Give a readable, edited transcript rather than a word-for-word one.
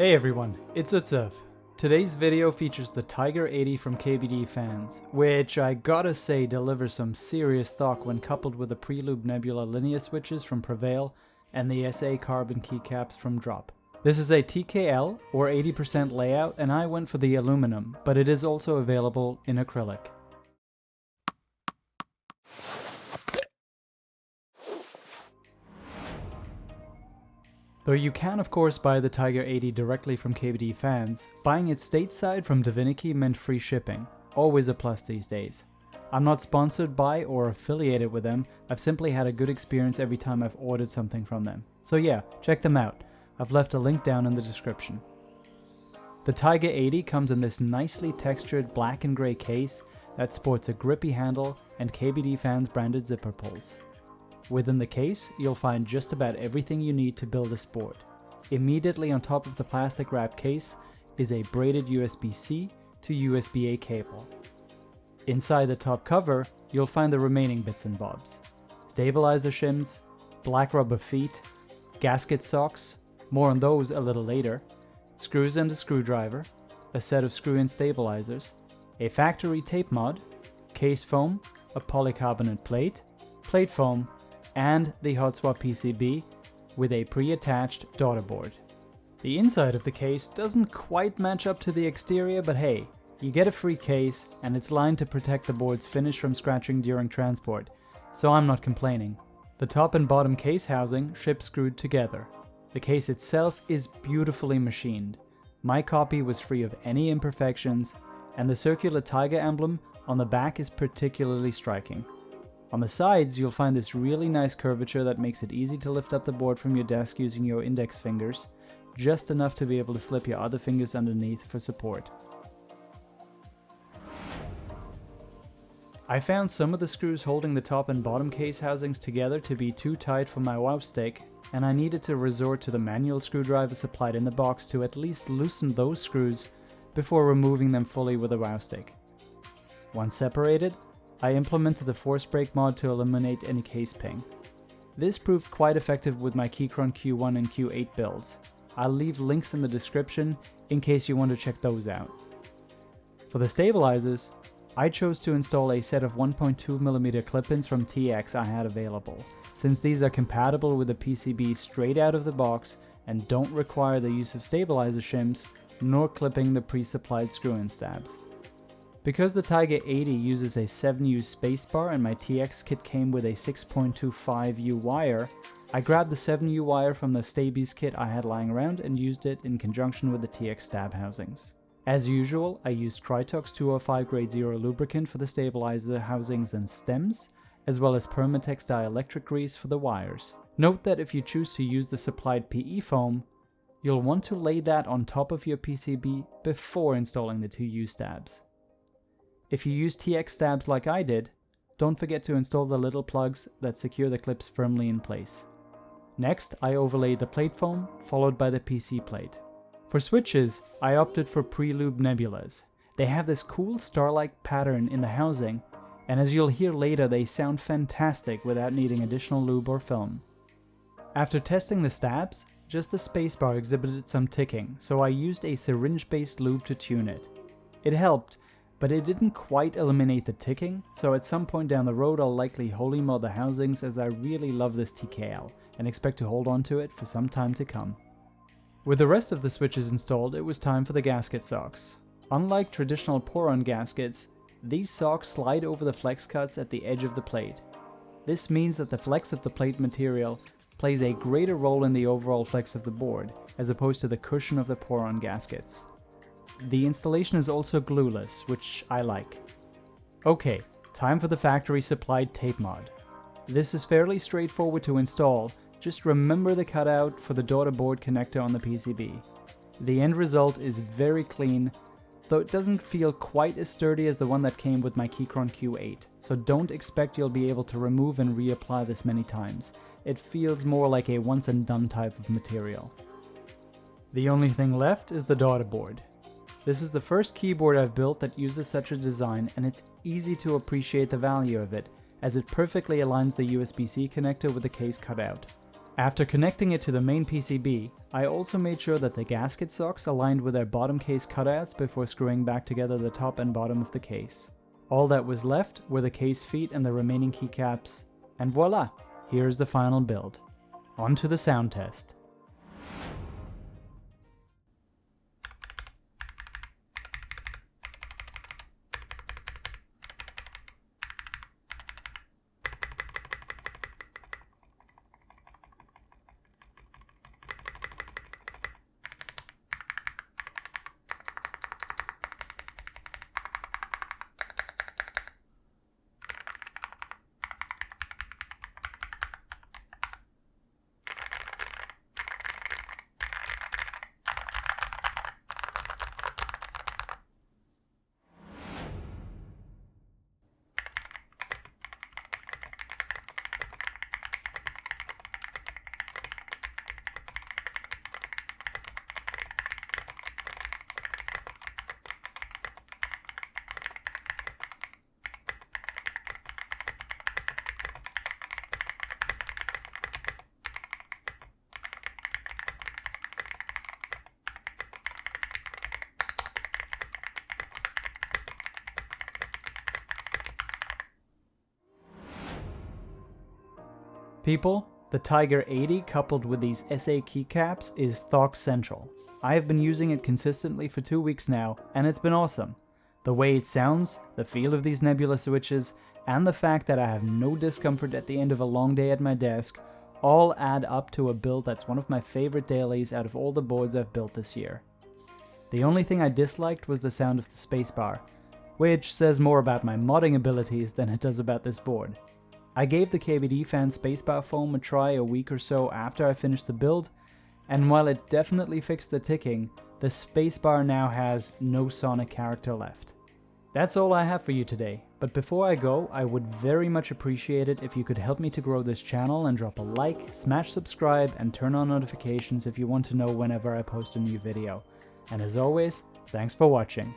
Hey everyone, it's Utsev. Today's video features the Tiger 80 from KBDfans, which I gotta say delivers some serious thok when coupled with the pre-lubed Nebula linear switches from Prevail and the SA carbon keycaps from Drop. This is a TKL or 80% layout, and I went for the aluminum, but it is also available in acrylic. Though you can of course buy the Tiger 80 directly from KBDfans, buying it stateside from Divinity meant free shipping, always a plus these days. I'm not sponsored by or affiliated with them, I've simply had a good experience every time I've ordered something from them. So yeah, check them out, I've left a link down in the description. The Tiger 80 comes in this nicely textured black and grey case that sports a grippy handle and KBDfans branded zipper pulls. Within the case, you'll find just about everything you need to build this board. Immediately on top of the plastic wrap case is a braided USB-C to USB-A cable. Inside the top cover, you'll find the remaining bits and bobs. Stabilizer shims, black rubber feet, gasket socks, more on those a little later, screws and a screwdriver, a set of screw-in stabilizers, a factory tape mod, case foam, a polycarbonate plate, plate foam, and the hot swap PCB with a pre-attached daughter board. The inside of the case doesn't quite match up to the exterior, but hey, you get a free case and it's lined to protect the board's finish from scratching during transport, so I'm not complaining. The top and bottom case housing ship screwed together. The case itself is beautifully machined. My copy was free of any imperfections, and the circular tiger emblem on the back is particularly striking. On the sides, you'll find this really nice curvature that makes it easy to lift up the board from your desk using your index fingers, just enough to be able to slip your other fingers underneath for support. I found some of the screws holding the top and bottom case housings together to be too tight for my wow stick, and I needed to resort to the manual screwdriver supplied in the box to at least loosen those screws before removing them fully with a wow stick. Once separated, I implemented the force break mod to eliminate any case ping. This proved quite effective with my Keychron Q1 and Q8 builds. I'll leave links in the description in case you want to check those out. For the stabilizers, I chose to install a set of 1.2mm clip-ins from TX I had available, since these are compatible with the PCB straight out of the box and don't require the use of stabilizer shims nor clipping the pre-supplied screw-in stabs. Because the Tiger 80 uses a 7U spacebar and my TX kit came with a 6.25U wire, I grabbed the 7U wire from the Stabies kit I had lying around and used it in conjunction with the TX stab housings. As usual, I used Krytox 205 grade 0 lubricant for the stabilizer housings and stems, as well as Permatex dielectric grease for the wires. Note that if you choose to use the supplied PE foam, you'll want to lay that on top of your PCB before installing the 2U stabs. If you use TX stabs like I did, don't forget to install the little plugs that secure the clips firmly in place. Next, I overlaid the plate foam, followed by the PC plate. For switches, I opted for pre-lubed Nebulas. They have this cool star-like pattern in the housing, and as you'll hear later, they sound fantastic without needing additional lube or film. After testing the stabs, just the spacebar exhibited some ticking, so I used a syringe-based lube to tune it. It helped, but it didn't quite eliminate the ticking, so at some point down the road I'll likely holy mod the housings, as I really love this TKL and expect to hold on to it for some time to come. With the rest of the switches installed, it was time for the gasket socks. Unlike traditional pour-on gaskets, these socks slide over the flex cuts at the edge of the plate. This means that the flex of the plate material plays a greater role in the overall flex of the board, as opposed to the cushion of the pour-on gaskets. The installation is also glueless, which I like. Okay, time for the factory supplied tape mod. This is fairly straightforward to install, just remember the cutout for the daughter board connector on the PCB. The end result is very clean, though it doesn't feel quite as sturdy as the one that came with my Keychron Q8, so don't expect you'll be able to remove and reapply this many times. It feels more like a once and done type of material. The only thing left is the daughter board. This is the first keyboard I've built that uses such a design, and it's easy to appreciate the value of it, as it perfectly aligns the USB-C connector with the case cutout. After connecting it to the main PCB, I also made sure that the gasket socks aligned with their bottom case cutouts before screwing back together the top and bottom of the case. All that was left were the case feet and the remaining keycaps, and voila! Here's the final build. On to the sound test. People, the Tiger 80 coupled with these SA keycaps is Thok Central. I have been using it consistently for 2 weeks now, and it's been awesome. The way it sounds, the feel of these Nebula switches, and the fact that I have no discomfort at the end of a long day at my desk all add up to a build that's one of my favorite dailies out of all the boards I've built this year. The only thing I disliked was the sound of the spacebar, which says more about my modding abilities than it does about this board. I gave the KBDfans spacebar foam a try a week or so after I finished the build, and while it definitely fixed the ticking, the spacebar now has no sonic character left. That's all I have for you today, but before I go, I would very much appreciate it if you could help me to grow this channel and drop a like, smash subscribe, and turn on notifications if you want to know whenever I post a new video. And as always, thanks for watching.